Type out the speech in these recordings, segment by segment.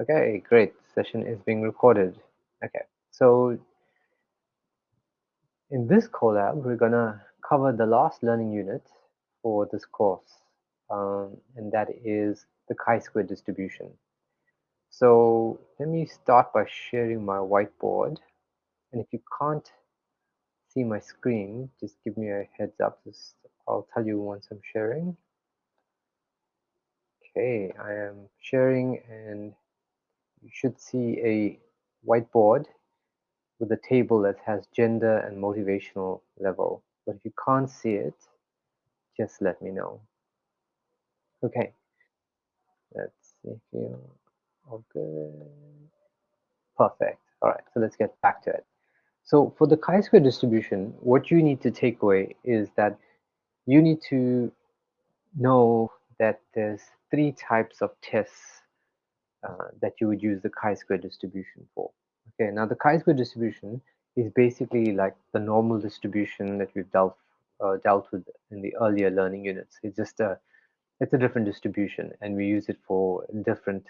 Okay, great. Session is being recorded. Okay, so in this collab, we're gonna cover the last learning unit for this course, and that is the chi-square distribution. So let me start by sharing my whiteboard, and if you can't see my screen, just give me a heads up. I'll tell you once I'm sharing. Okay, I am sharing, and you should see a whiteboard with a table that has gender and motivational level. But if you can't see it, just let me know. Okay, let's see here. All good. Perfect. All right, so let's get back to it. So for the chi-square distribution, what you need to take away is that you need to know that there's three types of tests that you would use the chi-square distribution for. Okay, now the chi-square distribution is basically like the normal distribution that we've dealt with in the earlier learning units. It's a different distribution, and we use it for different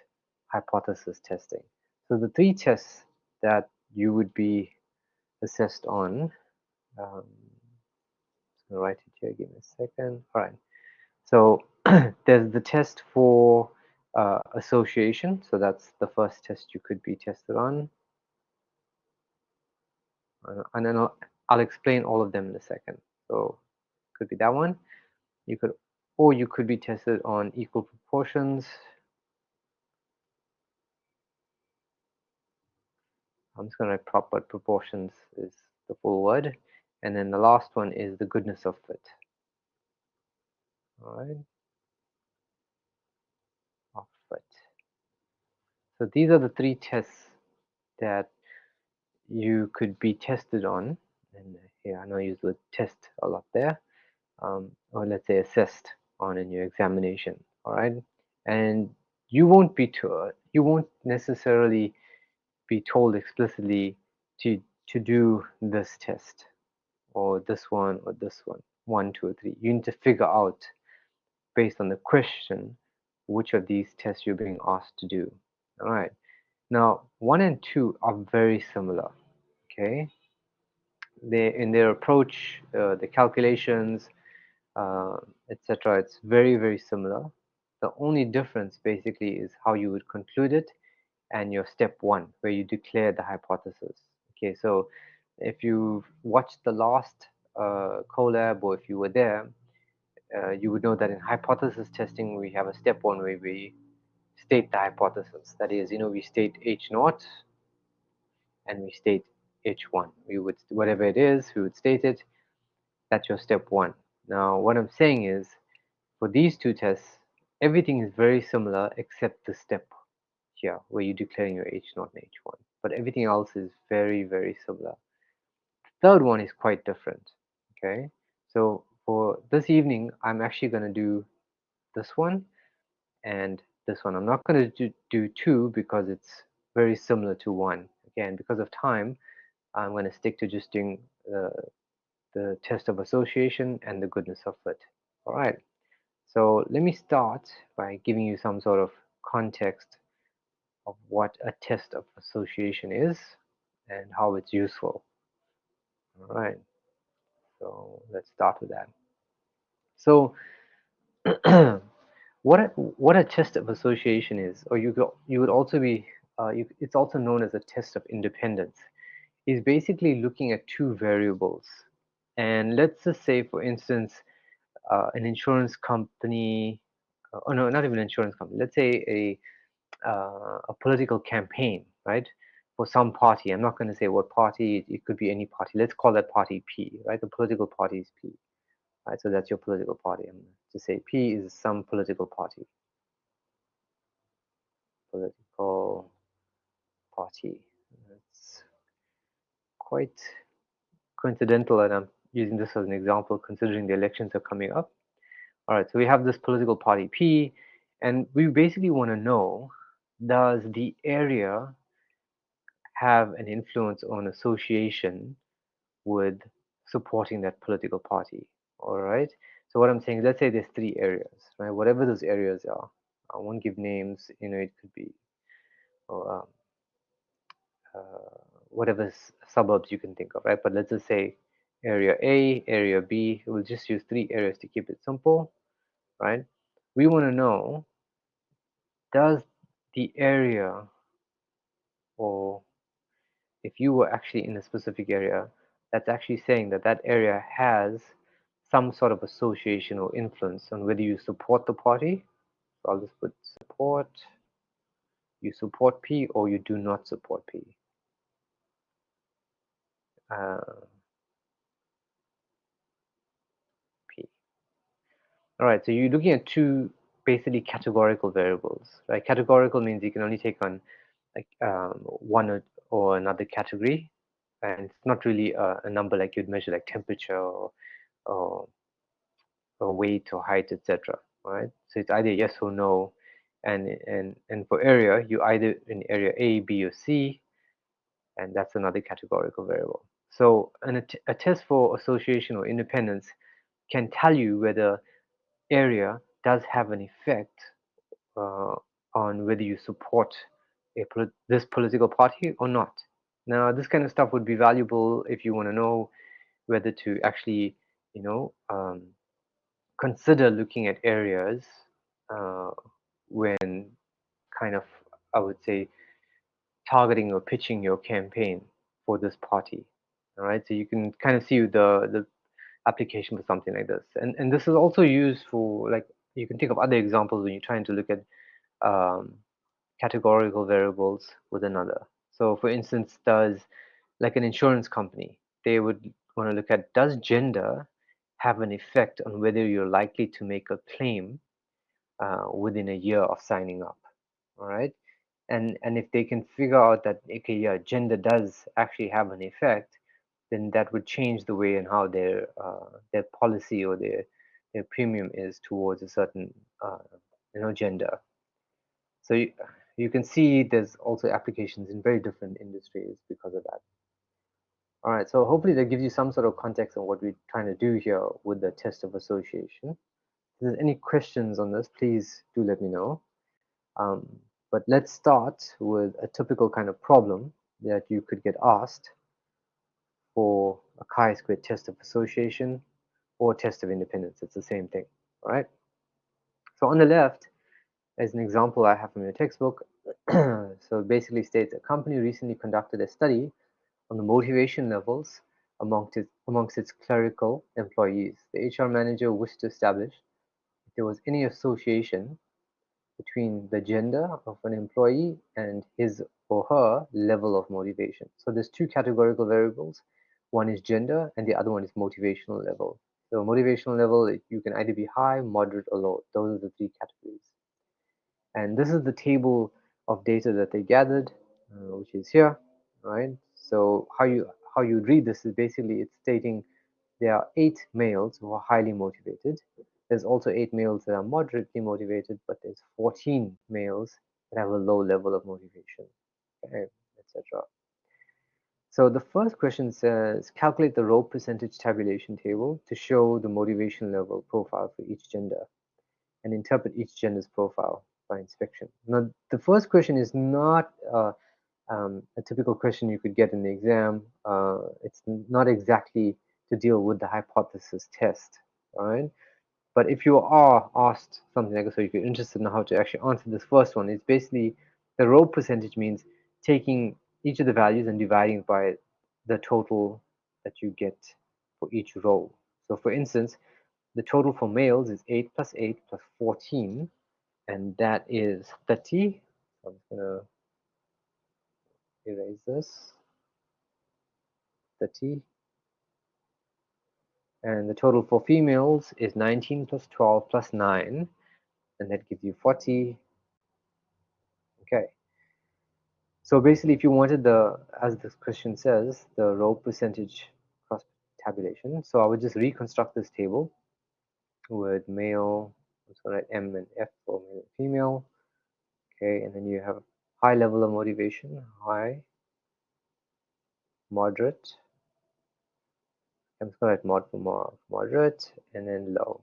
hypothesis testing. So the three tests that you would be assessed on, just gonna write it here. Give me a second. All right. So there's the test for association. So that's the first test you could be tested on. And then I'll explain all of them in a second. So it could be that one. You could be tested on equal proportions. I'm just going to write prop, but proportions is the full word. And then the last one is the goodness of fit. All right. Of fit. So these are the three tests that you could be tested on. And here I know I use the word test a lot there. Or let's say assessed on in your examination. All right. And you won't necessarily be told explicitly to do this test or this one or this one, 1, 2, or 3. You need to figure out based on the question which of these tests you're being asked to do. All right. Now, 1 and 2 are very similar. Okay. In their approach, the calculations, etc. It's very, very similar. The only difference basically is how you would conclude it and your step 1, where you declare the hypothesis. Okay, so if you've watched the last collab, or if you were there, you would know that in hypothesis testing, we have a step 1 where we state the hypothesis. That is, we state H naught and we state H1. We would, whatever it is, we would state it. That's your step 1. Now, what I'm saying is, for these two tests, everything is very similar except the step here where you're declaring your H0 and H1. But everything else is very, very similar. The third one is quite different. Okay, so for this evening, I'm actually going to do this one and this one. I'm not going to do 2 because it's very similar to 1. Again, because of time, I'm going to stick to just doing the test of association and the goodness of fit. All right. So let me start by giving you some sort of context of what a test of association is and how it's useful. All right, so let's start with that. So what a test of association is, or you would also be, it's also known as a test of independence, is basically looking at two variables. And let's just say, for instance, an insurance company, oh no, not even an insurance company. Let's say a political campaign, right? For some party. I'm not going to say what party. It could be any party. Let's call that party P, right? The political party is P, right? So that's your political party. I'm going to say P is some political party. Political party. It's quite coincidental that I'm using this as an example, considering the elections are coming up. All right, so we have this political party P, and we basically want to know, does the area have an influence on association with supporting that political party? All right. So what I'm saying, let's say there's 3 areas, right? Whatever those areas are, I won't give names. It could be or whatever suburbs you can think of, right? But let's just say area A, area B. We'll just use 3 areas to keep it simple, right? We want to know, does the area, or if you were actually in a specific area, that's actually saying that that area has some sort of association or influence on whether you support the party. So I'll just put support, you support P or you do not support P. Uh, P. All right, so you're looking at two basically categorical variables, right? Categorical means you can only take on like one or another category, and it's not really a number like you'd measure like temperature or, or weight or height, etc. Right? So it's either yes or no, and for area, you either in area A, B, or C, and that's another categorical variable. So a test for association or independence can tell you whether area does have an effect uh, on whether you support this political party or not. Now, this kind of stuff would be valuable if you want to know whether to actually, you know, consider looking at areas uh, when kind of, I would say, targeting or pitching your campaign for this party. All right, so you can kind of see the application for something like this, and this is also used for, like, you can think of other examples when you're trying to look at um, categorical variables with another. So, for instance, does, like an insurance company, they would want to look at, does gender have an effect on whether you're likely to make a claim within a year of signing up? All right, and if they can figure out that, okay, yeah, gender does actually have an effect, then that would change the way and how their policy or their premium is towards a certain gender. So you can see there's also applications in very different industries because of that. All right, so hopefully that gives you some sort of context on what we're trying to do here with the test of association. If there's any questions on this, please do let me know. Um, but let's start with a typical kind of problem that you could get asked for a chi-square test of association or test of independence. It's the same thing, all right? So on the left, as an example I have from your textbook, so it basically states a company recently conducted a study on the motivation levels amongst its clerical employees. The HR manager wished to establish if there was any association between the gender of an employee and his or her level of motivation. So there's two categorical variables. One is gender and the other one is motivational level. So motivational level, you can either be high, moderate, or low. Those are the three categories. And this is the table of data that they gathered, which is here, right? So how you read this is basically it's stating there are 8 males who are highly motivated. There's also 8 males that are moderately motivated, but there's 14 males that have a low level of motivation, okay, etc. So the first question says, calculate the row percentage tabulation table to show the motivation level profile for each gender and interpret each gender's profile by inspection. Now, the first question is not a typical question you could get in the exam. It's not exactly to deal with the hypothesis test, all right? But if you are asked something like this, or if you're interested in how to actually answer this first one, it's basically the row percentage means taking each of the values and dividing by the total that you get for each row. So for instance, the total for males is 8 plus 8 plus 14, and that is 30. So I'm just going to erase this, 30. And the total for females is 19 plus 12 plus 9, and that gives you 40. Okay. So basically, if you wanted the, as this question says, the row percentage cross tabulation, so I would just reconstruct this table with male, I'm going to write M and F for male and female. Okay, and then you have high level of motivation, high, moderate. I'm just going to write mod for moderate, and then low.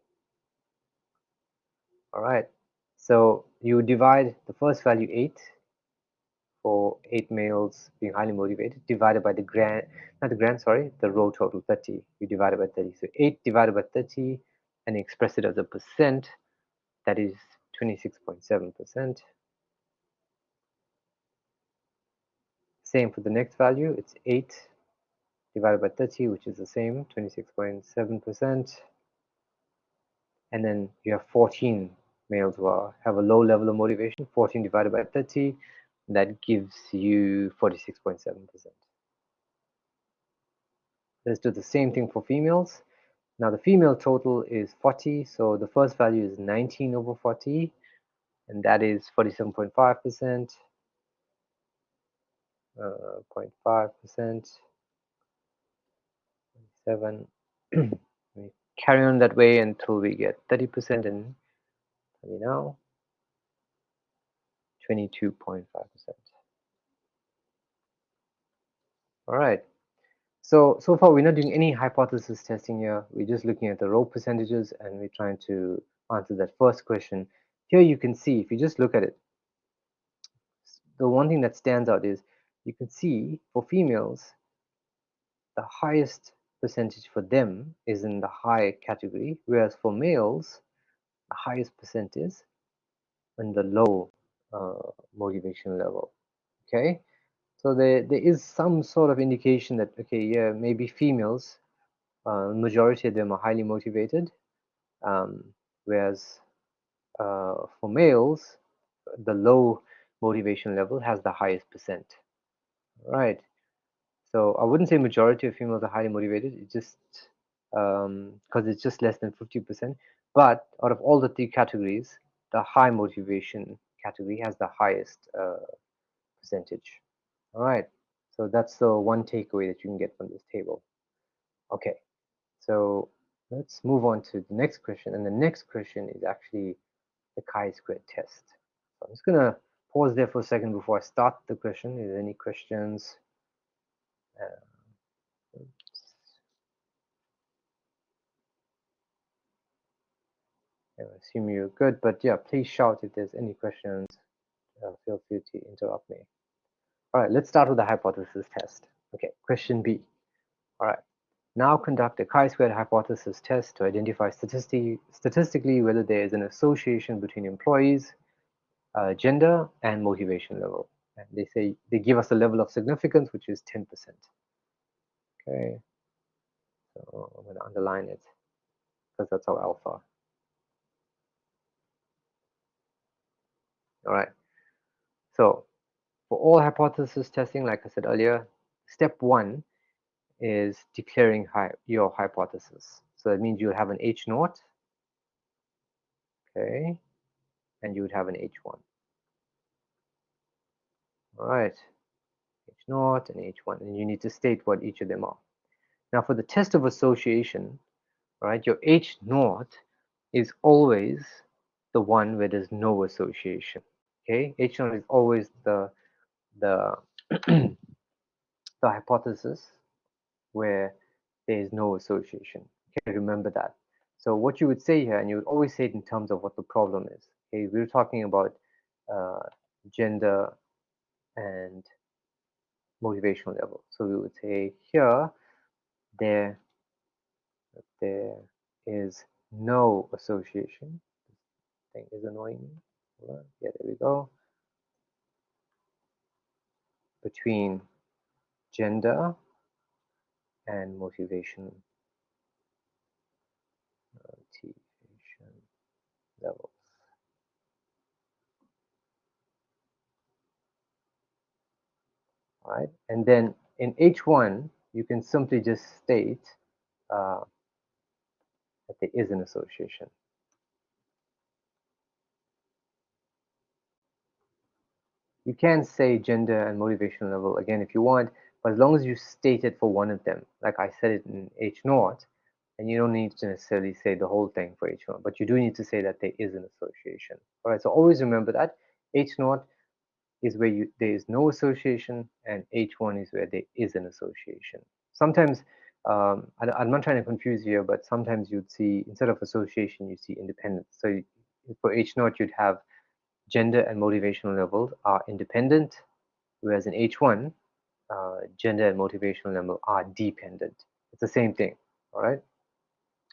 All right. So you divide the first value 8 for 8 males being highly motivated divided by the the row total 30. We divide it by 30. So 8 divided by 30 and express it as a percent, that is 26.7%. Same for the next value, it's 8 divided by 30, which is the same, 26.7%. And then you have 14 males who have a low level of motivation. 14 divided by 30, that gives you 46.7%. Let's do the same thing for females. Now the female total is 40, so the first value is 19 over 40, and that is 47.5%, 0.5%, 7. We carry on that way until we get 30%, and now 22.5%. All right. So far we're not doing any hypothesis testing here. We're just looking at the row percentages and we're trying to answer that first question. Here you can see, if you just look at it, the one thing that stands out is you can see for females, the highest percentage for them is in the high category, whereas for males, the highest percent is in the low motivation level. Okay, so there is some sort of indication that, okay, yeah, maybe females, majority of them are highly motivated, whereas for males, the low motivation level has the highest percent. Right. So I wouldn't say majority of females are highly motivated. It's just because it's just less than 50%. But out of all the 3 categories, the high motivation category has the highest percentage. All right. So that's the one takeaway that you can get from this table. Okay. So let's move on to the next question. And the next question is actually the chi-square test. So I'm just going to pause there for a second before I start the question. Is there any questions? I assume you're good, but yeah, please shout if there's any questions. Feel free to interrupt me. All right, let's start with the hypothesis test. Okay, question B. All right, now conduct a chi-squared hypothesis test to identify statistically whether there is an association between employees, gender, and motivation level. And they give us a level of significance, which is 10%. Okay, so I'm going to underline it because that's our alpha. All right, so for all hypothesis testing, like I said earlier, step 1 is declaring your hypothesis. So that means you have an H0, okay, and you would have an H1. All right, H0 and H1, and you need to state what each of them are. Now for the test of association, all right, your H0 is always the one where there's no association. Okay, H0 is always the the hypothesis where there is no association. Okay, remember that. So what you would say here, and you would always say it in terms of what the problem is. Okay, we're talking about gender and motivational level. So we would say here there is no association. This thing is annoying me. Hold on. Yeah, there we go. Between gender and motivation levels. All right, and then in H1 you can simply just state that there is an association. You can say gender and motivation level again if you want, but as long as you state it for one of them, like I said it in H0, and you don't need to necessarily say the whole thing for H1, but you do need to say that there is an association. All right, so always remember that H0 is where there is no association, and H1 is where there is an association. Sometimes, I'm not trying to confuse you, but sometimes you'd see, instead of association, you see independence. So for H0, you'd have gender and motivational levels are independent, whereas in H1, gender and motivational level are dependent. It's the same thing. All right.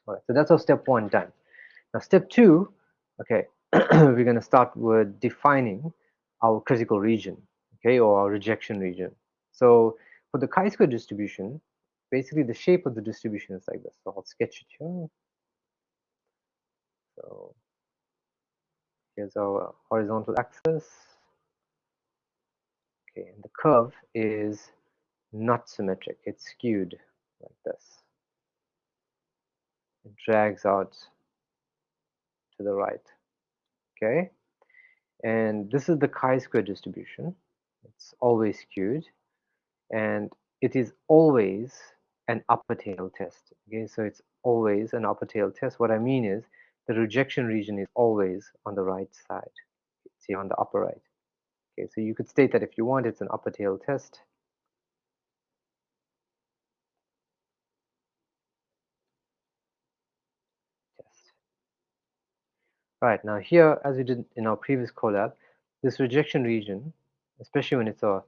All right. So that's our step 1 done. Now step 2, okay, we're going to start with defining our critical region, okay, or our rejection region. So for the chi-square distribution, basically the shape of the distribution is like this. So I'll sketch it here. So here's our horizontal axis. Okay, and the curve is not symmetric. It's skewed like this. It drags out to the right. Okay, and this is the chi-square distribution. It's always skewed, and it is always an upper tail test. Okay, so it's always an upper tail test. What I mean is the rejection region is always on the right side. See, on the upper right. Okay, so you could state that if you want, it's an upper tail test. Right, now here, as we did in our previous collab, this rejection region, especially when it's a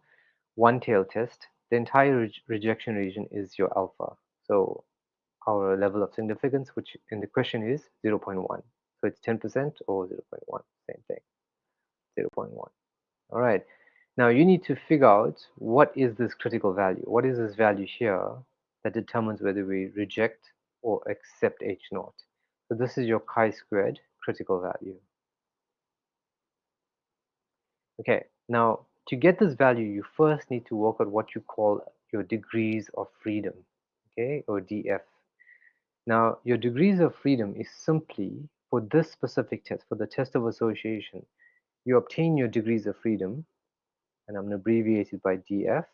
one-tail test, the entire rejection region is your alpha. So our level of significance, which in the question is 0.1. So it's 10% or 0.1, same thing, 0.1. All right, now you need to figure out what is this critical value. What is this value here that determines whether we reject or accept H naught. So this is your chi-squared critical value. Okay, now to get this value, you first need to work out what you call your degrees of freedom, okay, or DF. Now, your degrees of freedom is simply for this specific test, for the test of association, you obtain your degrees of freedom, and I'm going to abbreviate it by DF,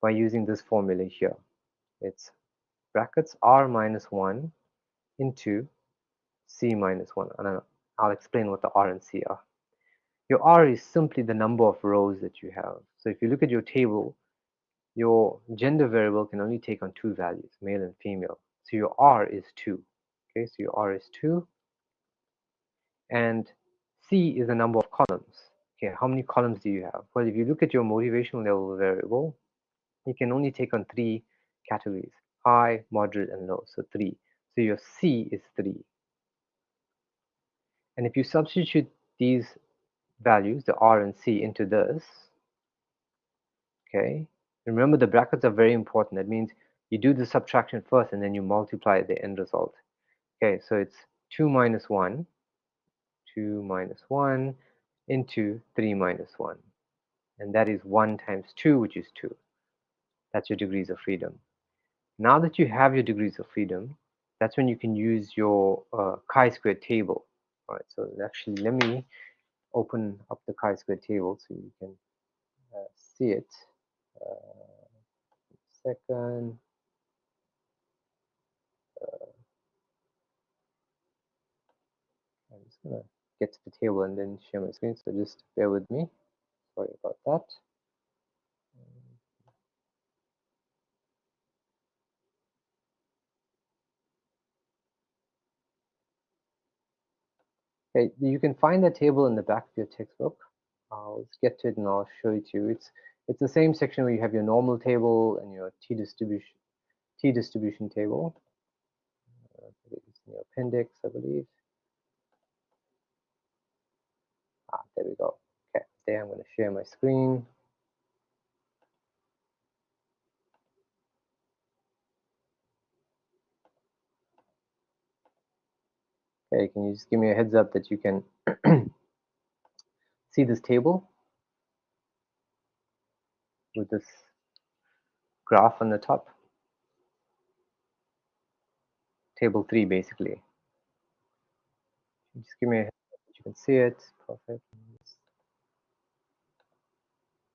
by using this formula here. It's brackets R minus 1 into C minus 1, and I'll explain what the R and C are. Your R is simply the number of rows that you have. So if you look at your table, your gender variable can only take on 2 values, male and female. So your R is 2. Okay, so your R is 2. And C is the number of columns. Okay, how many columns do you have? Well, if you look at your motivational level variable, you can only take on 3 categories: high, moderate, and low. So 3. So your C is 3. And if you substitute these values, the R and C, into this, okay, remember the brackets are very important. That means you do the subtraction first and then you multiply the end result. Okay, so it's 2 minus 1, 2 minus 1 into 3 minus 1. And that is 1 times 2, which is 2. That's your degrees of freedom. Now that you have your degrees of freedom, that's when you can use your chi-square table. All right, so actually let me open up the chi-square table so you can see it. Second. I'm just gonna get to the table and then share my screen, so just bear with me. Sorry about that. Okay, you can find that table in the back of your textbook. I'll get to it and I'll show it to you. It's the same section where you have your normal table and your T distribution table. It's in your appendix, I believe. There we go. Okay, there I'm going to share my screen. Okay, can you just give me a heads up that you can see this table with this graph on the top? Table 3, basically. Just give me a heads up that you can see it. Perfect.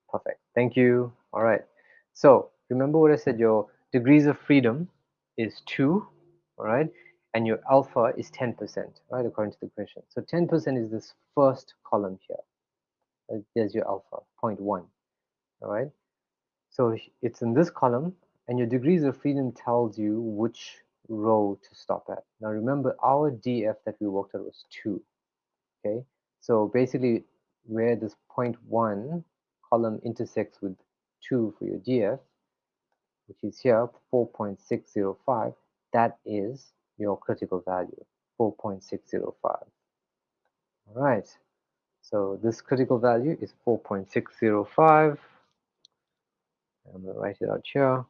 Perfect. Thank you. All right. So remember what I said, your degrees of freedom is 2, all right? And your alpha is 10%, right, according to the question. So 10% is this first column here. There's your alpha, 0.1, all right? So it's in this column, and your degrees of freedom tells you which row to stop at. Now remember, our DF that we worked out was 2, okay? So basically, where this 0.1 column intersects with 2 for your DF, which is here 4.605, that is your critical value, 4.605. All right, so this critical value is 4.605. I'm going to write it out here.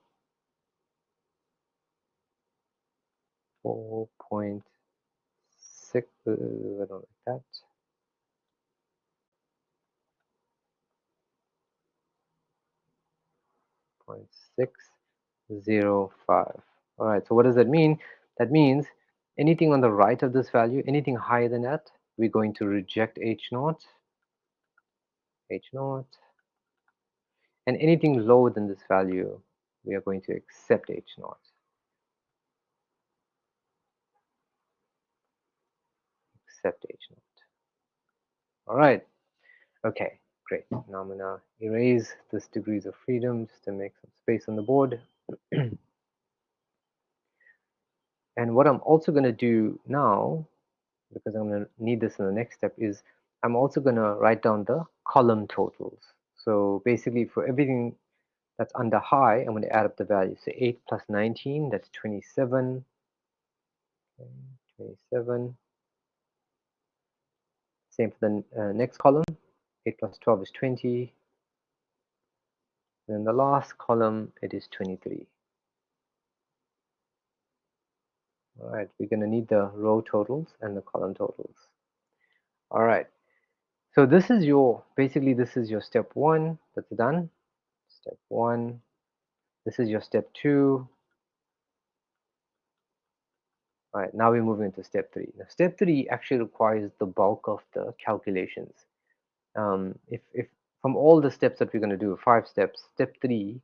4.6, I don't like that. 0.605. All right, so what does that mean? That means anything on the right of this value, anything higher than that, we're going to reject H naught, and anything lower than this value, we are going to accept H naught. Accept H naught. All right, okay, great. Now I'm gonna erase this degrees of freedom just to make some space on the board. And what I'm also going to do now, because I'm going to need this in the next step, is I'm also going to write down the column totals. So basically for everything that's under high, I'm going to add up the values. So 8 plus 19, that's 27. Okay, 27. Same for the next column. 8 plus 12 is 20. And then the last column, it is 23. All right, we're going to need the row totals and the column totals. All right, so this is your, basically this is your step 1 that's done. Step 1. This is your step 2. All right, now we're moving into step 3. Now step 3 actually requires the bulk of the calculations. If from all the steps that we're going to do, 5 steps, step 3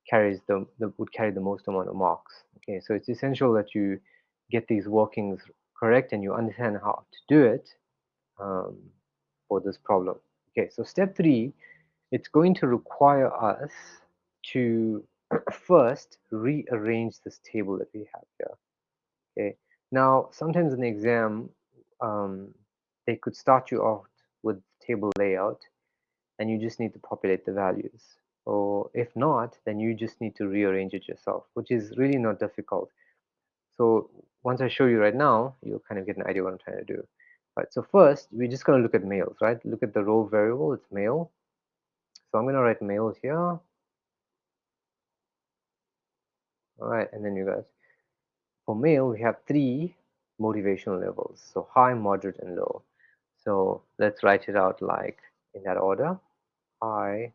carries would carry the most amount of marks. Okay, so it's essential that you get these workings correct and you understand how to do it for this problem. Okay, so step 3, it's going to require us to first rearrange this table that we have here. Okay, now sometimes in the exam they could start you off with table layout and you just need to populate the values, or if not, then you just need to rearrange it yourself, which is really not difficult. So once I show you right now, you'll kind of get an idea what I'm trying to do. Right, so first we're just going to look at males, right? Look at the row variable, it's male. So I'm going to write male here. All right, and then you guys, for male, we have 3 motivational levels. So high, moderate, and low. So let's write it out like in that order. High,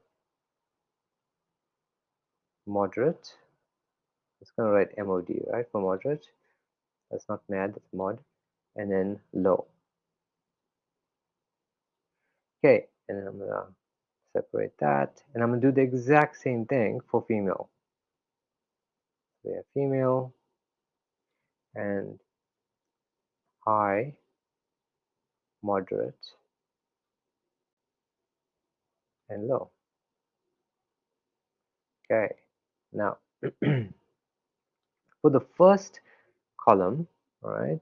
moderate. It's going to write MOD, right, for moderate. That's not mad, that's mod. And then low. Okay, and then I'm going to separate that. And I'm going to do the exact same thing for female. We have female and high, moderate, and low. Okay, now for the first column, all right,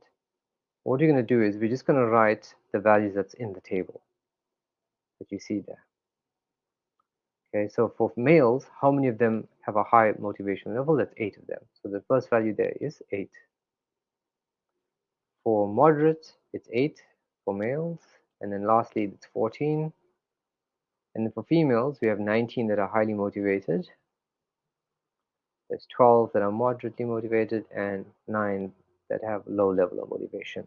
what you're going to do is we're just going to write the values that's in the table that you see there. Okay, so for males, how many of them have a high motivation level? That's 8 of them. So the first value there is 8. For moderate, it's 8 for males, and then lastly it's 14. And then for females, we have 19 that are highly motivated. There's 12 that are moderately motivated and 9 that have low level of motivation.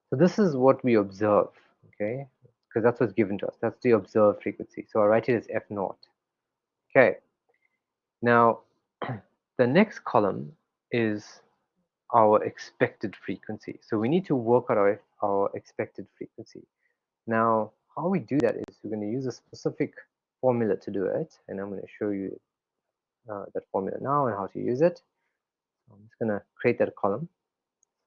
So this is what we observe, okay? Because that's what's given to us. That's the observed frequency. So I write it as F naught. Okay. Now, the next column is our expected frequency. So we need to work out our expected frequency. Now, how we do that is we're going to use a specific formula to do it, and I'm going to show you that formula now and how to use it. So I'm just going to create that column.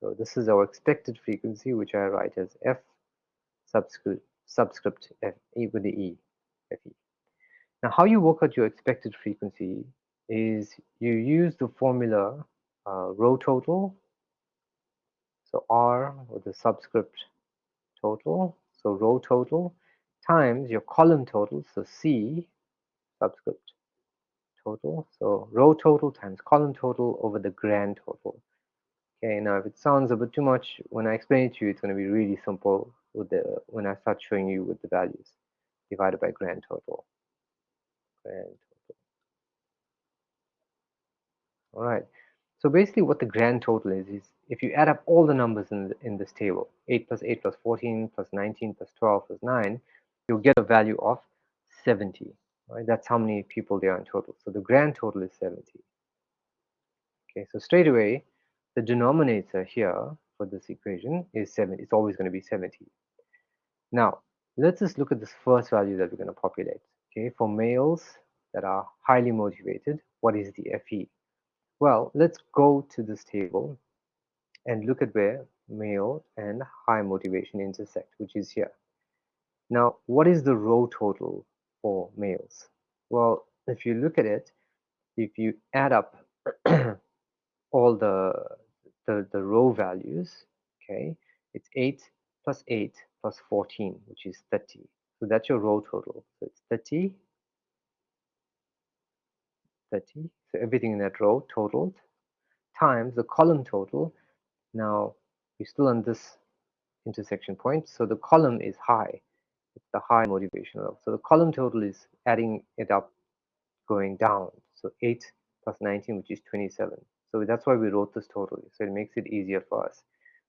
So this is our expected frequency, which I write as F subscript F E with the E, FE. Now, how you work out your expected frequency is you use the formula row total, so R with the subscript total, so row total, times your column total, so C, subscript total. So row total times column total over the grand total. Okay, now if it sounds a bit too much, when I explain it to you, it's going to be really simple with when I start showing you with the values divided by grand total. Grand total. All right. So basically what the grand total is if you add up all the numbers in this table, 8 plus 8 plus 14 plus 19 plus 12 plus 9, you'll get a value of 70. Right? That's how many people there are in total. So the grand total is 70. Okay, so straight away, the denominator here for this equation is 7. It's always going to be 70. Now, let's just look at this first value that we're going to populate. Okay, for males that are highly motivated, what is the FE? Well, let's go to this table and look at where male and high motivation intersect, which is here. Now, what is the row total for males? Well, if you look at it, if you add up all the row values, okay, it's 8 plus 8 plus 14, which is 30. So that's your row total. So it's 30, 30. So everything in that row totaled times the column total. Now we're still on this intersection point, so the column is high. It's the high motivation level. So the column total is adding it up, going down. So 8 plus 19, which is 27. So that's why we wrote this total. So it makes it easier for us.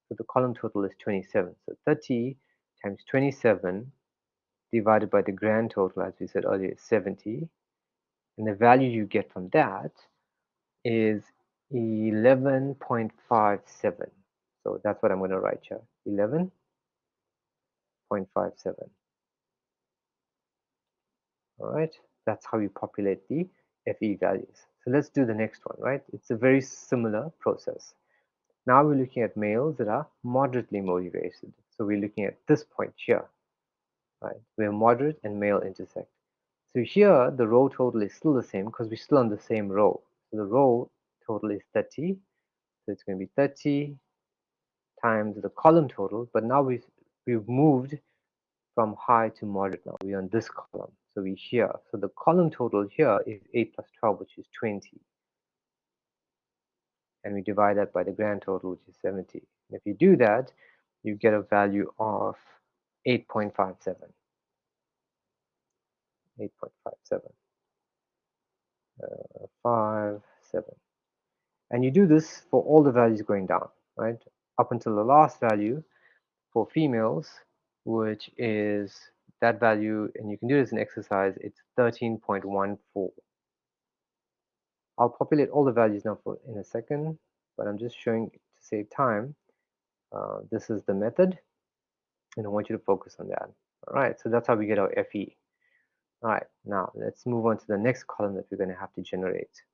So the column total is 27. So 30 times 27 divided by the grand total, as we said earlier, is 70. And the value you get from that is 11.57. So that's what I'm going to write here. 11.57. All right, that's how you populate the FE values. So let's do the next one, right? It's a very similar process. Now we're looking at males that are moderately motivated. So we're looking at this point here, right? Where moderate and male intersect. So here the row total is still the same because we're still on the same row. So the row total is 30. So it's going to be 30 times the column total, but now we've moved from high to moderate now. We're on this column. So we're here. So the column total here is 8 plus 12, which is 20. And we divide that by the grand total, which is 70. And if you do that, you get a value of 8.57. 8.57. 57. And you do this for all the values going down, right? Up until the last value for females, which is that value, and you can do this in exercise, it's 13.14. I'll populate all the values now in a second, but I'm just showing to save time. This is the method, and I want you to focus on that. All right, so that's how we get our FE. All right, now let's move on to the next column that we're going to have to generate.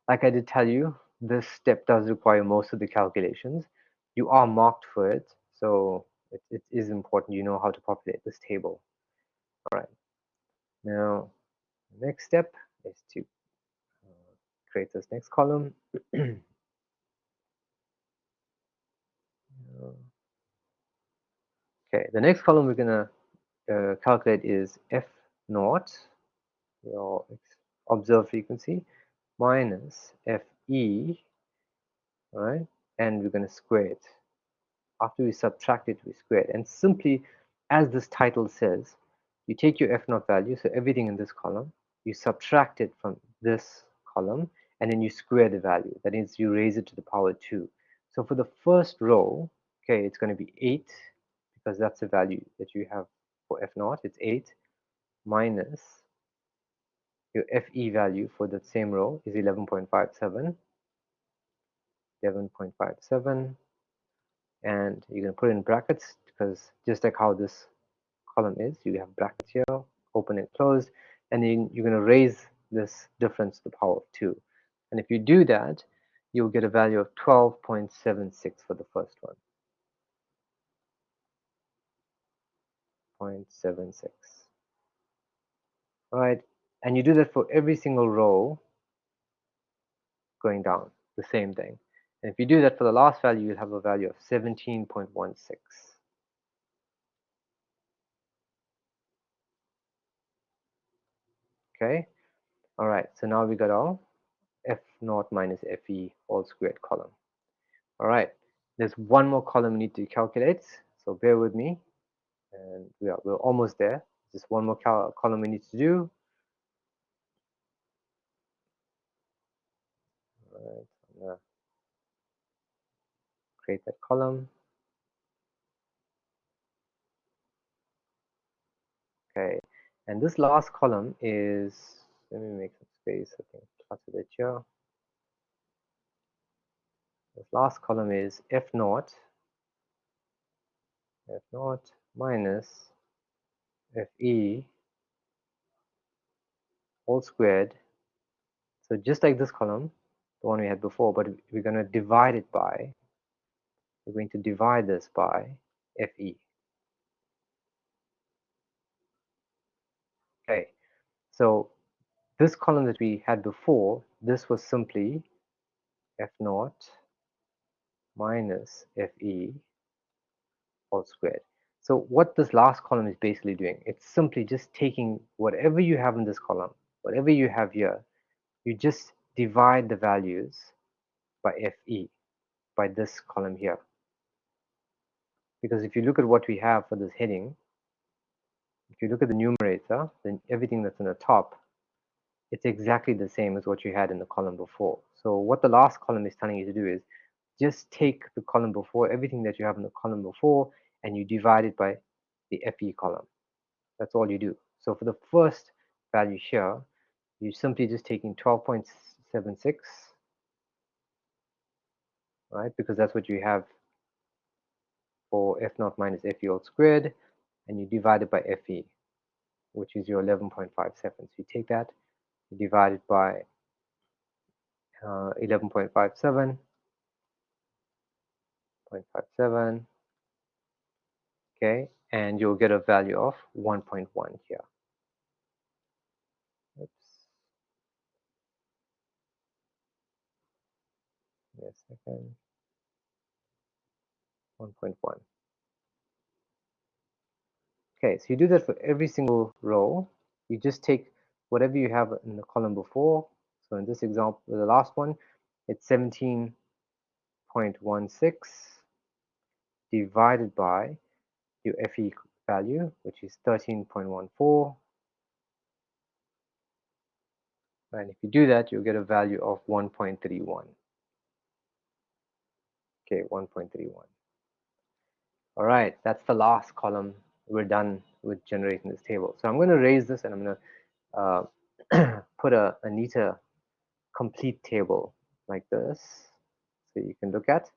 Like I did tell you, this step does require most of the calculations. You are marked for it, so it is important you know how to populate this table. All right, now the next step is to create this next column. Okay, the next column we're going to calculate is F naught, your observed frequency, minus Fe, right? And we're going to square it. After we subtract it, we square it. And simply, as this title says, you take your F naught value, so everything in this column, you subtract it from this column, and then you square the value. That means you raise it to the power 2. So for the first row, okay, it's going to be 8, because that's the value that you have for F naught. It's 8 minus your FE value for the same row is 11.57. 11.57. And you're going to put it in brackets because just like how this column is, you have brackets here, open and closed, and then you're going to raise this difference to the power of 2. And if you do that, you'll get a value of 12.76 for the first one. 0.76. All right, and you do that for every single row going down, the same thing. And if you do that for the last value, you'll have a value of 17.16. Okay, All right, so now we got our f naught minus fe all squared column. All right, there's one more column we need to calculate, so bear with me, and we're almost there. Just one more column we need to do. All right, I'm gonna create that column. Okay, and this last column is, let me make some space. I think plus it here. This last column is f naught minus fe all squared. So just like this column, the one we had before, but we're going to divide it by, we're going to divide this by fe. Okay, so this column that we had before, this was simply f naught minus fe all squared. So what this last column is basically doing, it's simply just taking whatever you have in this column, whatever you have here, you just divide the values by fe, by this column here. Because if you look at what we have for this heading, if you look at the numerator, then everything that's in the top, it's exactly the same as what you had in the column before. So what the last column is telling you to do is just take the column before, everything that you have in the column before, and you divide it by the FE column. That's all you do. So for the first value here, you're simply just taking 12.76, right? Because that's what you have for F naught minus FE all squared, and you divide it by FE, which is your 11.57. So you take that, you divide it by 11.57, okay, and you'll get a value of 1.1 here. Oops. Give me a second. 1.1. Okay, so you do that for every single row. You just take whatever you have in the column before. So in this example, the last one, it's 17.16 divided by your FE value, which is 13.14. And if you do that, you'll get a value of 1.31. Okay, 1.31. All right, that's the last column. We're done with generating this table. So I'm going to raise this and I'm going to put a neater complete table like this so you can look at.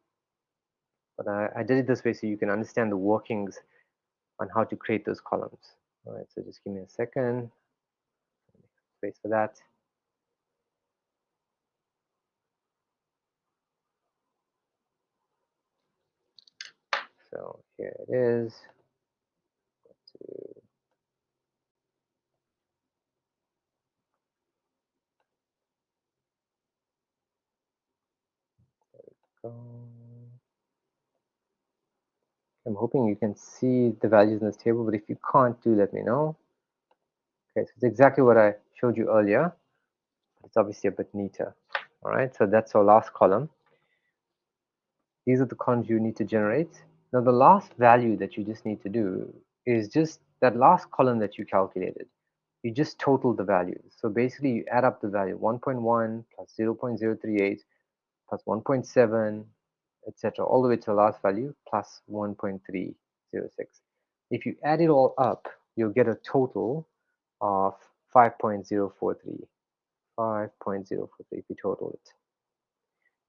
But I did it this way so you can understand the workings on how to create those columns. All right, so just give me a second. Space for that. So here it is. I'm hoping you can see the values in this table, but if you can't, do let me know. Okay, so it's exactly what I showed you earlier. It's obviously a bit neater. All right, so that's our last column. These are the columns you need to generate. Now the last value that you just need to do is just that last column that you calculated. You just total the values. So basically you add up the value 1.1 plus 0.038 plus 1.7, etc., all the way to the last value plus 1.306. If you add it all up, you'll get a total of 5.043. 5.043 if you total it.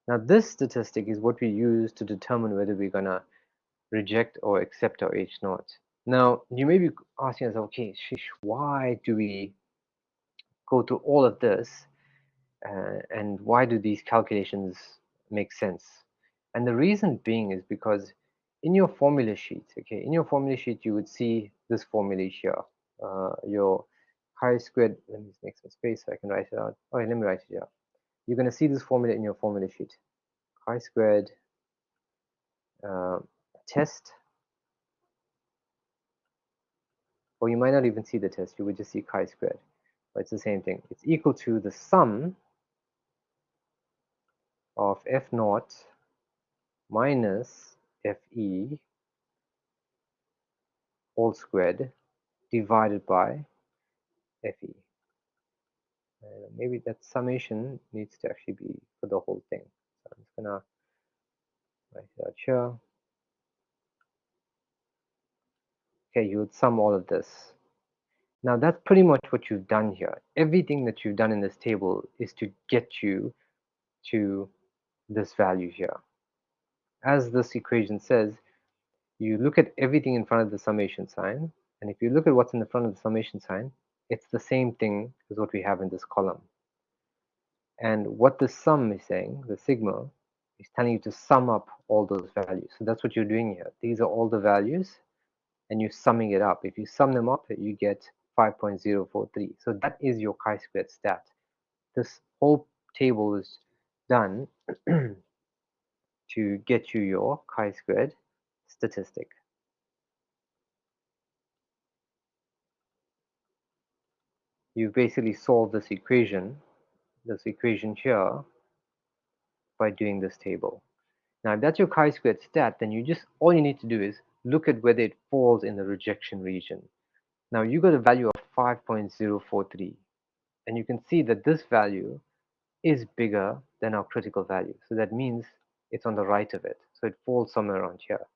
Now this statistic is what we use to determine whether we're going to reject or accept our H naught. Now you may be asking yourself, okay, Shish, why do we go through all of this and why do these calculations make sense? And the reason being is because in your formula sheet, okay, in your formula sheet you would see this formula here, your chi-squared. Let me make some space so I can write it out. Oh, let me write it here. You're going to see this formula in your formula sheet. Chi-squared test, or you might not even see the test, you would just see chi-squared. It's the same thing. It's equal to the sum of F naught minus Fe all squared divided by Fe. Maybe that summation needs to actually be for the whole thing. So I'm just gonna write it out here. Okay, you would sum all of this. Now that's pretty much what you've done here. Everything that you've done in this table is to get you to this value here. As this equation says, you look at everything in front of the summation sign, and if you look at what's in the front of the summation sign, it's the same thing as what we have in this column. And what the sum is saying, the sigma, is telling you to sum up all those values. So that's what you're doing here. These are all the values, and you're summing it up. If you sum them up, you get 5.043. So that is your chi-squared stat. This whole table is done to get you your chi-squared statistic. You basically solve this equation here, by doing this table. Now, if that's your chi-squared stat, then all you need to do is look at whether it falls in the rejection region. Now, you got a value of 5.043, and you can see that this value is bigger than our critical value. So that means it's on the right of it. So it falls somewhere around here.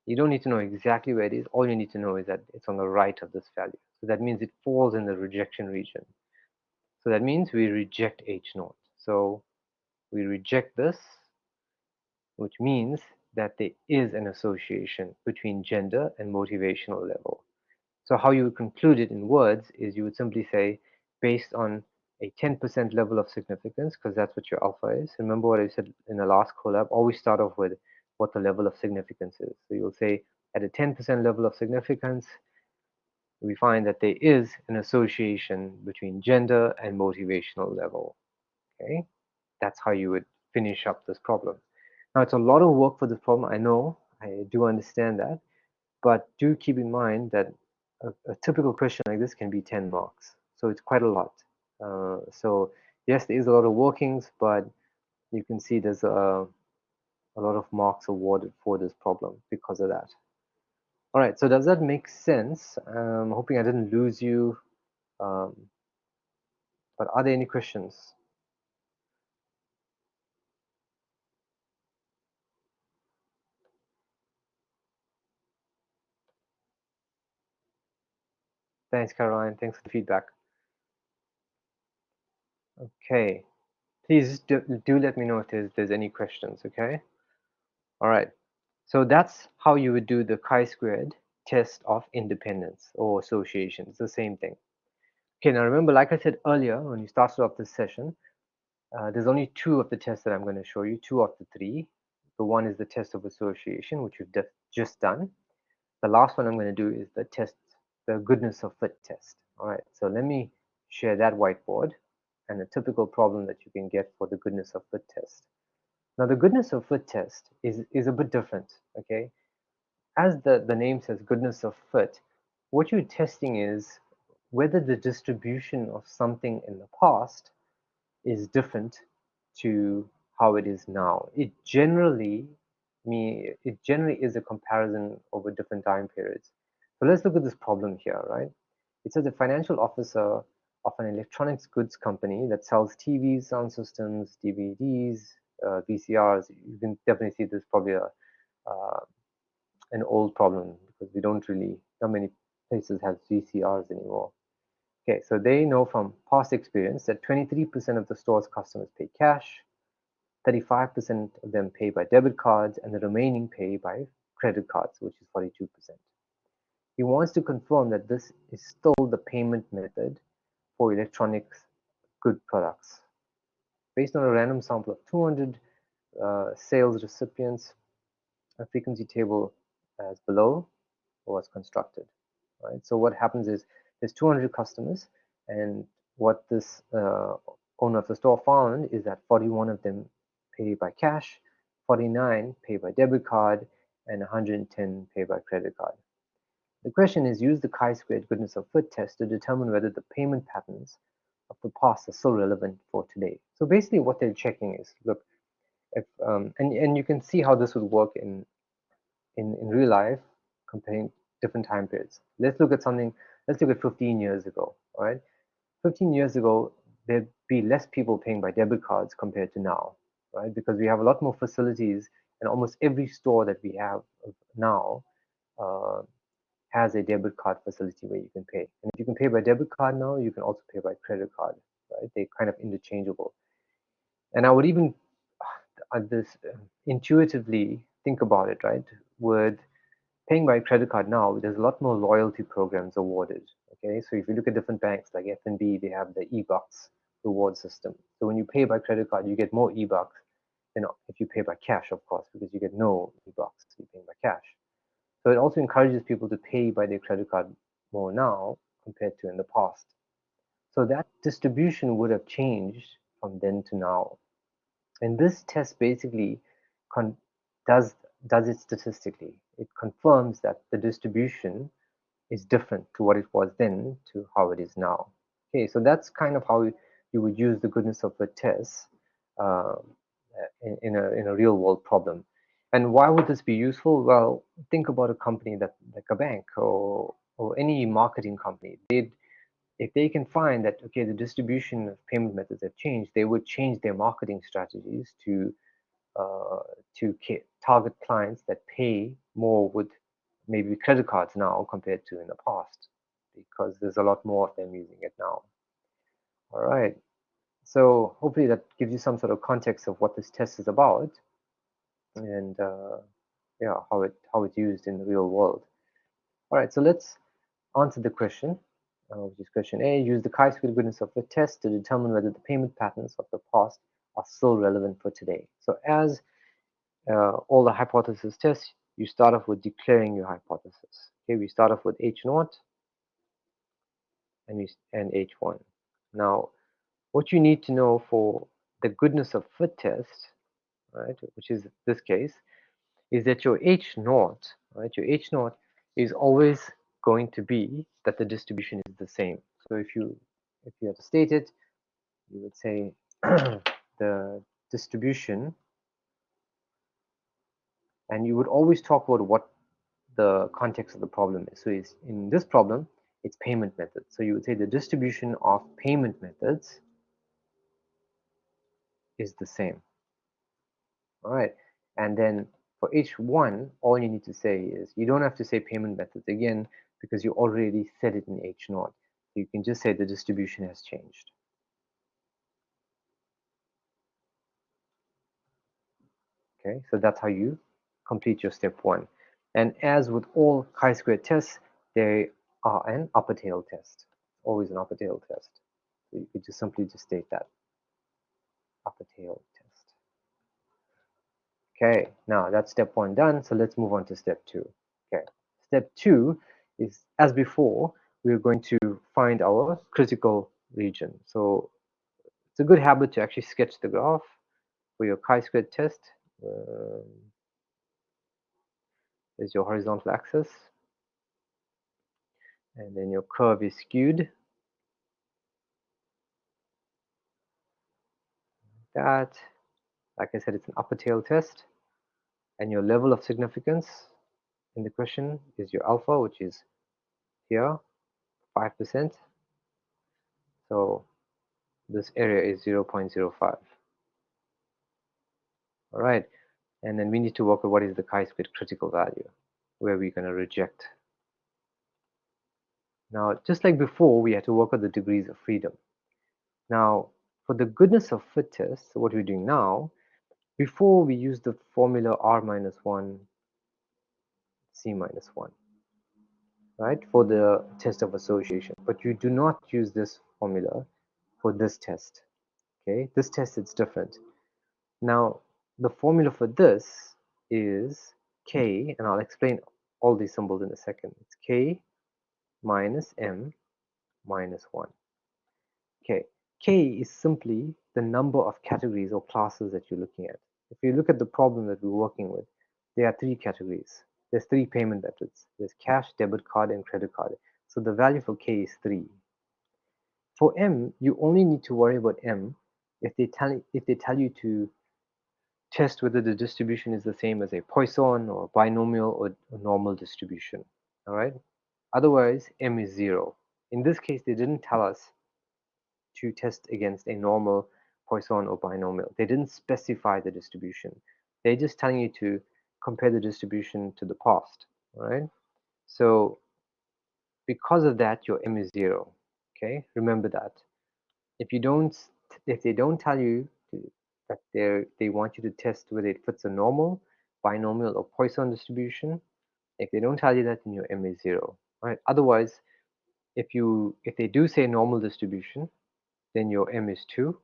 You don't need to know exactly where it is. All you need to know is that it's on the right of this value. So that means it falls in the rejection region. So that means we reject H naught. So we reject this, which means that there is an association between gender and motivational level. So how you would conclude it in words is you would simply say, based on a 10% level of significance, because that's what your alpha is. Remember what I said in the last collab, always start off with what the level of significance is. So you'll say, at a 10% level of significance, we find that there is an association between gender and motivational level. Okay, that's how you would finish up this problem. Now, it's a lot of work for this problem. I know, I do understand that, but do keep in mind that a typical question like this can be 10 marks. So it's quite a lot. So yes, there is a lot of workings, but you can see there's a lot of marks awarded for this problem because of that. All right, so does that make sense? I'm hoping I didn't lose you. Um, but are there any questions? Thanks, Caroline. Thanks for the feedback. Okay, please do let me know if there's any questions, okay? All right, so that's how you would do the chi-squared test of independence or association. It's the same thing. Okay, now remember, like I said earlier, when you started off this session, there's only two of the tests that I'm going to show you, two of the three. The one is the test of association, which we've just done. The last one I'm going to do is the goodness of fit test. All right, so let me share that whiteboard and a typical problem that you can get for the goodness of fit test. Now, the goodness of fit test is a bit different, okay? As the name says, goodness of fit, what you're testing is whether the distribution of something in the past is different to how it is now. It generally is a comparison over different time periods. So let's look at this problem here, right? It says a financial officer of an electronics goods company that sells TVs, sound systems, DVDs, VCRs. You can definitely see this is probably an old problem because not many places have VCRs anymore. Okay, so they know from past experience that 23% of the store's customers pay cash, 35% of them pay by debit cards, and the remaining pay by credit cards, which is 42%. He wants to confirm that this is still the payment method for electronics good products. Based on a random sample of 200 sales recipients, a frequency table as below was constructed. Right? So what happens is there's 200 customers, and what this owner of the store found is that 41 of them pay by cash, 49 pay by debit card, and 110 pay by credit card. The question is, use the chi-squared goodness of fit test to determine whether the payment patterns of the past are still relevant for today. So basically what they're checking is, look, if and you can see how this would work in real life, comparing different time periods. Let's look at 15 years ago, all right? 15 years ago, there'd be less people paying by debit cards compared to now, right? Because we have a lot more facilities, and almost every store that we have now uh, has a debit card facility where you can pay. And if you can pay by debit card now, you can also pay by credit card, right? They're kind of interchangeable. And I would even this intuitively think about it, right? With paying by credit card now, there's a lot more loyalty programs awarded. Okay, so if you look at different banks like FNB, they have the e-bucks reward system. So when you pay by credit card, you get more e-bucks than if you pay by cash, of course, because you get no e-bucks if you're paying by cash. So it also encourages people to pay by their credit card more now compared to in the past. So that distribution would have changed from then to now. And this test basically does does it statistically. It confirms that the distribution is different to what it was then to how it is now. Okay, so that's kind of how you would use the goodness of the test uh, in a real world problem. And why would this be useful? Well, think about a company like a bank or any marketing company. If they can find that, okay, the distribution of payment methods have changed, they would change their marketing strategies uh, to target clients that pay more with maybe credit cards now compared to in the past, because there's a lot more of them using it now. All right. So hopefully that gives you some sort of context of what this test is about, and yeah, how it's used in the real world. All right. So let's answer the question, which is question A. Use the chi-square goodness of the test to determine whether the payment patterns of the past are still relevant for today. So as all the hypothesis tests, you start off with declaring your hypothesis. Okay, we start off with H0 and H1. Now, what you need to know for the goodness of fit test, right, which is this case, is that your H0, right, your H0 is always going to be that the distribution is the same. So if you have to state it, you would say the distribution, and you would always talk about what the context of the problem is. So it's, in this problem, it's payment methods. So you would say the distribution of payment methods is the same. All right. And then for H1, all you need to say is, you don't have to say payment methods again because you already said it in H0. So you can just say the distribution has changed. Okay, so that's how you complete your step 1. And as with all chi-square tests, they are an upper tail test. Always an upper tail test. So you could just simply just state that. Upper tail test. Okay, now that's step 1 done, so let's move on to step 2. Okay, step 2 is, as before, we're going to find our critical region. So it's a good habit to actually sketch the graph for your chi-squared test. Is your horizontal axis, and then your curve is skewed. That, like I said, it's an upper tail test, and your level of significance in the question is your alpha, which is here, 5%. So this area is 0.05. All right, and then we need to work out what is the chi-squared critical value, where we're going to reject. Now, just like before, we had to work out the degrees of freedom. Now, for the goodness of fit test, what we're doing now, before we use the formula R minus 1, C minus 1, right, for the test of association. But you do not use this formula for this test. Okay, this test is different. Now, the formula for this is K, and I'll explain all these symbols in a second. It's K minus M minus 1. Okay, K is simply the number of categories or classes that you're looking at. If you look at the problem that we're working with, there are 3 categories. There's three payment methods. There's cash, debit card, and credit card. So the value for K is 3. For M, you only need to worry about M if they tell you to test whether the distribution is the same as a Poisson or binomial or a normal distribution. All right. Otherwise, M is 0. In this case, they didn't tell us to test against a normal Poisson or binomial. They didn't specify the distribution. They're just telling you to compare the distribution to the past. All right. So because of that, your M is 0. Okay. Remember that. If they don't tell you that they want you to test whether it fits a normal, binomial, or Poisson distribution, if they don't tell you that, then your M is 0. Right? Otherwise, if they do say normal distribution, then your M is 2.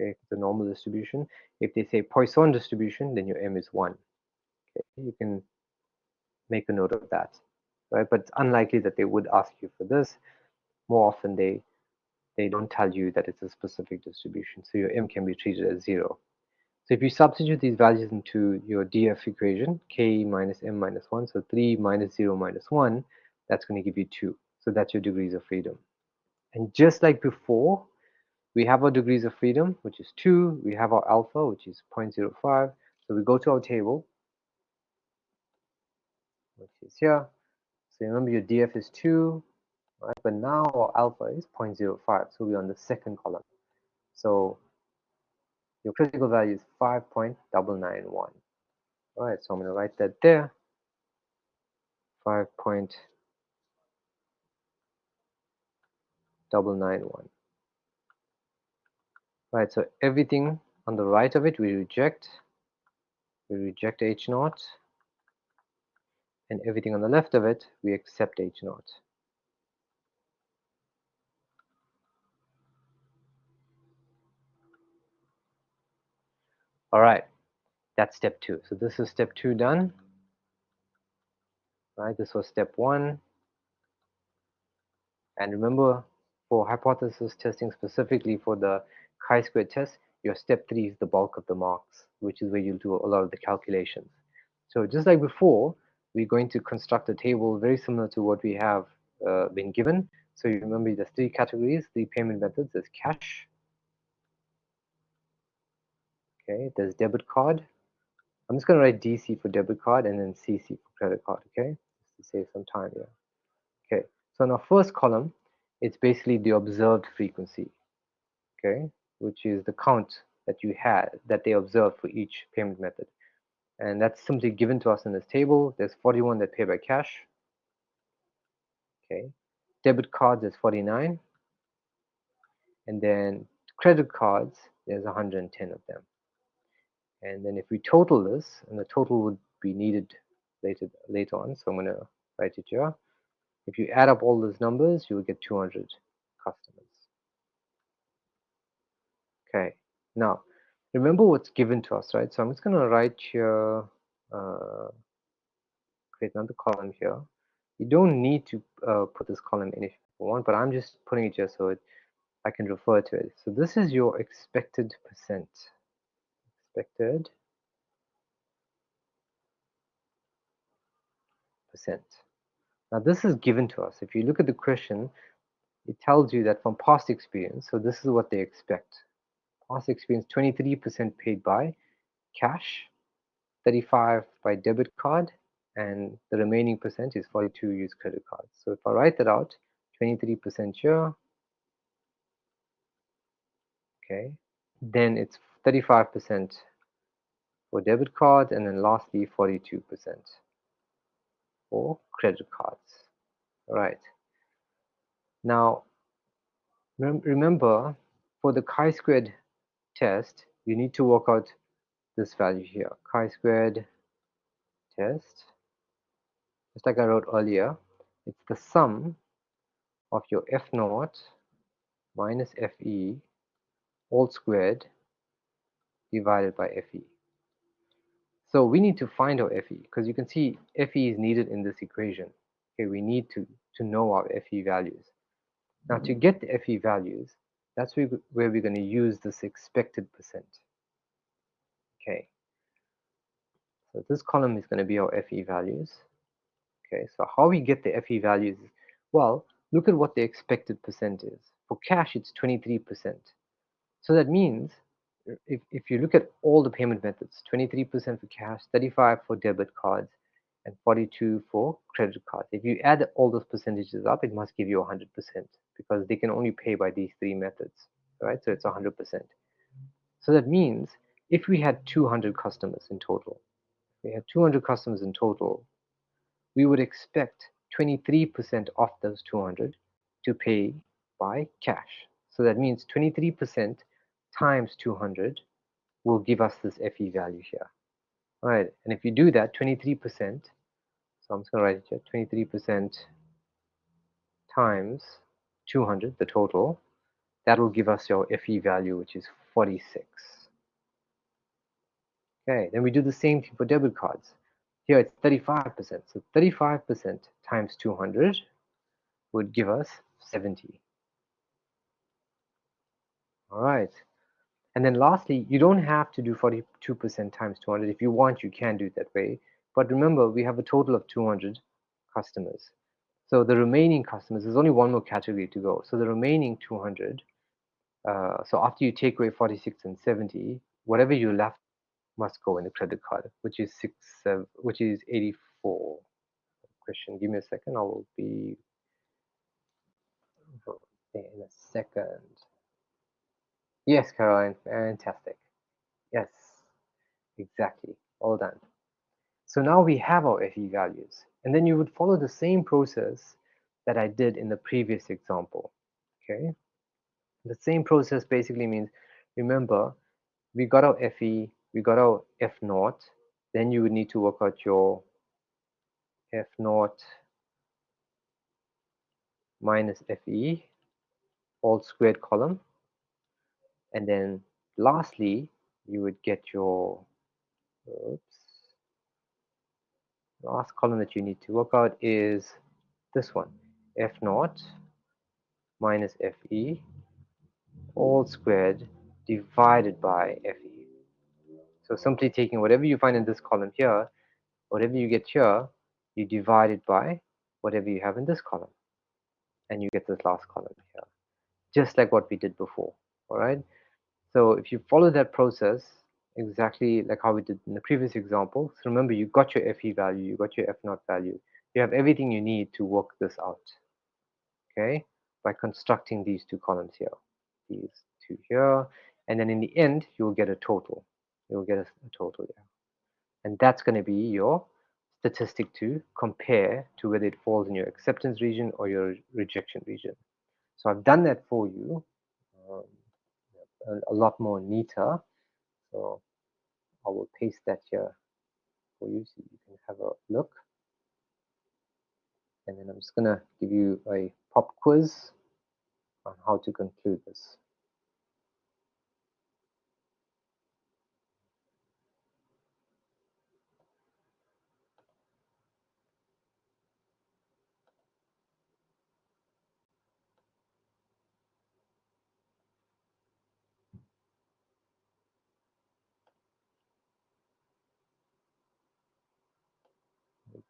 Okay, if it's a normal distribution. If they say Poisson distribution, then your M is 1. Okay, you can make a note of that. Right? But it's unlikely that they would ask you for this. More often they don't tell you that it's a specific distribution. So your M can be treated as 0. So if you substitute these values into your DF equation, K minus M minus 1, so 3 minus 0 minus 1, that's going to give you 2. So that's your degrees of freedom. And just like before, we have our degrees of freedom, which is 2. We have our alpha, which is 0.05. So we go to our table, which is here. So remember your DF is 2, right? But now our alpha is 0.05. So we're on the second column. So your critical value is 5.991. All right, so I'm going to write that there. 5.991. Right, so everything on the right of it we reject. We reject H naught. And everything on the left of it we accept H naught. All right, that's step 2. So this is step 2 done. Right, this was step 1. And remember, for hypothesis testing specifically for the chi-square test, your step 3 is the bulk of the marks, which is where you'll do a lot of the calculations. So just like before, we're going to construct a table very similar to what we have been given. So you remember there's 3 categories, 3 payment methods. There's cash, okay, there's debit card. I'm just going to write DC for debit card and then CC for credit card, okay, just to save some time here. Okay, so in our first column, it's basically the observed frequency, okay, which is the count that you had, that they observed for each payment method. And that's simply given to us in this table. There's 41 that pay by cash, okay. Debit cards, there's 49. And then credit cards, there's 110 of them. And then if we total this, and the total would be needed later on, so I'm going to write it here. If you add up all those numbers, you will get 200 customers. Okay, now remember what's given to us, right? So I'm just going to write here, create another column here. You don't need to put this column in if you want, but I'm just putting it here so I can refer to it. So this is your expected percent. Expected percent. Now this is given to us. If you look at the question, it tells you that from past experience, so this is what they expect. Past experience, 23% paid by cash, 35 by debit card, and the remaining percent is 42 use credit cards. So if I write that out, 23% here, okay, then it's 35% for debit cards, and then lastly 42% for credit cards. All right. Now, remember, for the chi-squared test, you need to work out this value here, chi-squared test. Just like I wrote earlier, it's the sum of your F naught minus FE all squared divided by FE. So we need to find our FE because you can see FE is needed in this equation. Okay, we need to know our FE values. Now to get the FE values, that's where we're going to use this expected percent. Okay, So this column is going to be our FE values. Okay, so how we get the FE values is, well, look at what the expected percent is. For cash, it's 23%. So that means if you look at all the payment methods, 23% for cash, 35 for debit cards, and 42 for credit cards. If you add all those percentages up, it must give you 100% because they can only pay by these three methods, right? So it's 100%. So that means if we had 200 customers in total, we would expect 23% of those 200 to pay by cash. So that means 23% times 200 will give us this FE value here. All right, and if you do that, 23%, so I'm just going to write it here, 23% times 200, the total, that will give us your FE value, which is 46. Okay, then we do the same thing for debit cards. Here it's 35%, so 35% times 200 would give us 70. All right, and then lastly, you don't have to do 42% times 200. If you want, you can do it that way. But remember, we have a total of 200 customers. So the remaining customers, there's only one more category to go. So the remaining 200, so after you take away 46 and 70, whatever you left must go in the credit card, which is 84. Question, give me a second. I will be there in a second. Yes, Caroline, fantastic. Yes, exactly. All done. So now we have our FE values, and then you would follow the same process that I did in the previous example. Okay, the same process basically means, remember, we got our FE, we got our F naught, then you would need to work out your F naught minus FE, all squared column, and then lastly, you would get your, oops, last column that you need to work out is this one, F naught minus FE, all squared divided by FE. So simply taking whatever you find in this column here, whatever you get here, you divide it by whatever you have in this column, and you get this last column here, just like what we did before. All right, so if you follow that process exactly like how we did in the previous example, so remember, you got your FE value, you got your F naught value, you have everything you need to work this out, okay, by constructing these two columns here, these two here, and then in the end you'll get a total. You'll get a total here, and that's going to be your statistic to compare to whether it falls in your acceptance region or your rejection region. So I've done that for you, um, a lot more neater. So I will paste that here for you so you can have a look. And then I'm just going to give you a pop quiz on how to conclude this.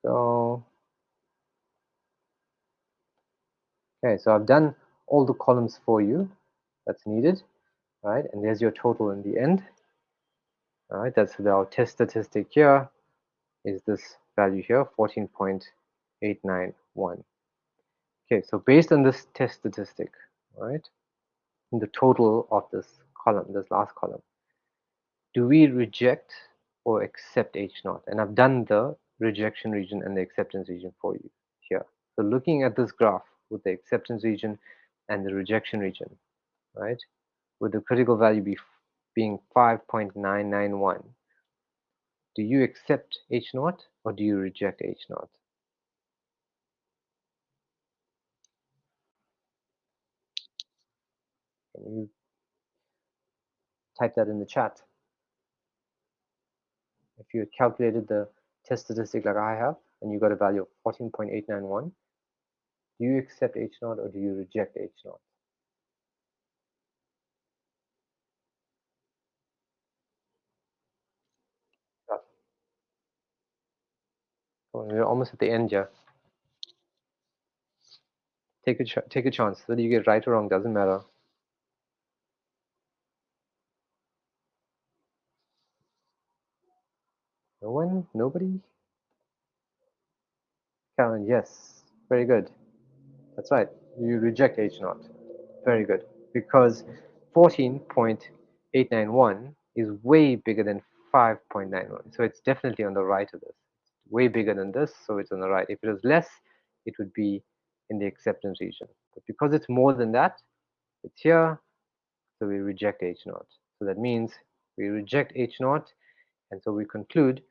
So, okay, so I've done all the columns for you that's needed, right? And there's your total in the end. All right, that's our test statistic here is this value here, 14.891. Okay, so based on this test statistic, right, in the total of this column, this last column, do we reject or accept H naught? And I've done the rejection region and the acceptance region for you here. So looking at this graph with the acceptance region and the rejection region, right, with the critical value being 5.991, do you accept H naught or do you reject H naught? Can you type that in the chat? If you had calculated the test statistic like I have and you got a value of 14.891, do you accept H naught or do you reject H naught? We're almost at the end here. Take a chance. Whether you get right or wrong doesn't matter. No one? Nobody? Karen, yes. Very good. That's right. You reject H naught. Very good. Because 14.891 is way bigger than 5.91. So it's definitely on the right of this. Way bigger than this, so it's on the right. If it was less, it would be in the acceptance region. But because it's more than that, it's here, so we reject H naught. So that means we reject H naught, and so we conclude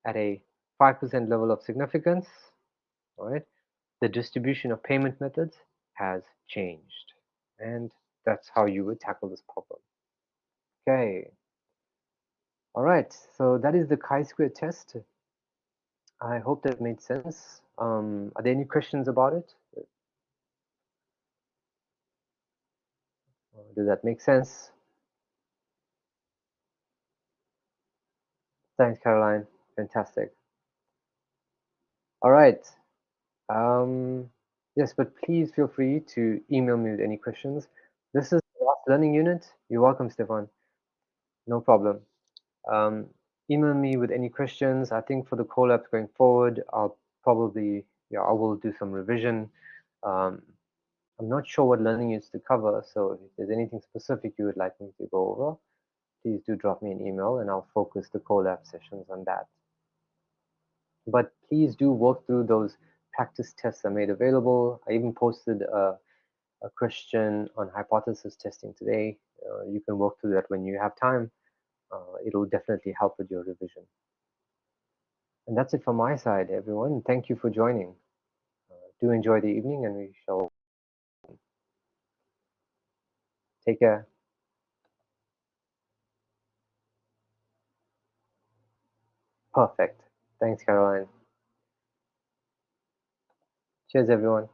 at a 5% level of significance, all right, the distribution of payment methods has changed. And that's how you would tackle this problem. Okay. All right. So that is the chi-square test. I hope that made sense. Are there any questions about it? Does that make sense? Thanks, Caroline. Fantastic. All right. Yes, but please feel free to email me with any questions. This is the last learning unit. You're welcome, Stefan. No problem. Um, email me with any questions. I think for the collabs going forward, I'll probably, yeah, I will do some revision. I'm not sure what learning is to cover, so if there's anything specific you would like me to go over, please do drop me an email and I'll focus the collab sessions on that. But please do work through those practice tests I made available. I even posted a question on hypothesis testing today. You can work through that when you have time. It'll definitely help with your revision. And that's it from my side, everyone. Thank you for joining. Do enjoy the evening, and we shall take care. Perfect. Thanks, Caroline. Cheers, everyone.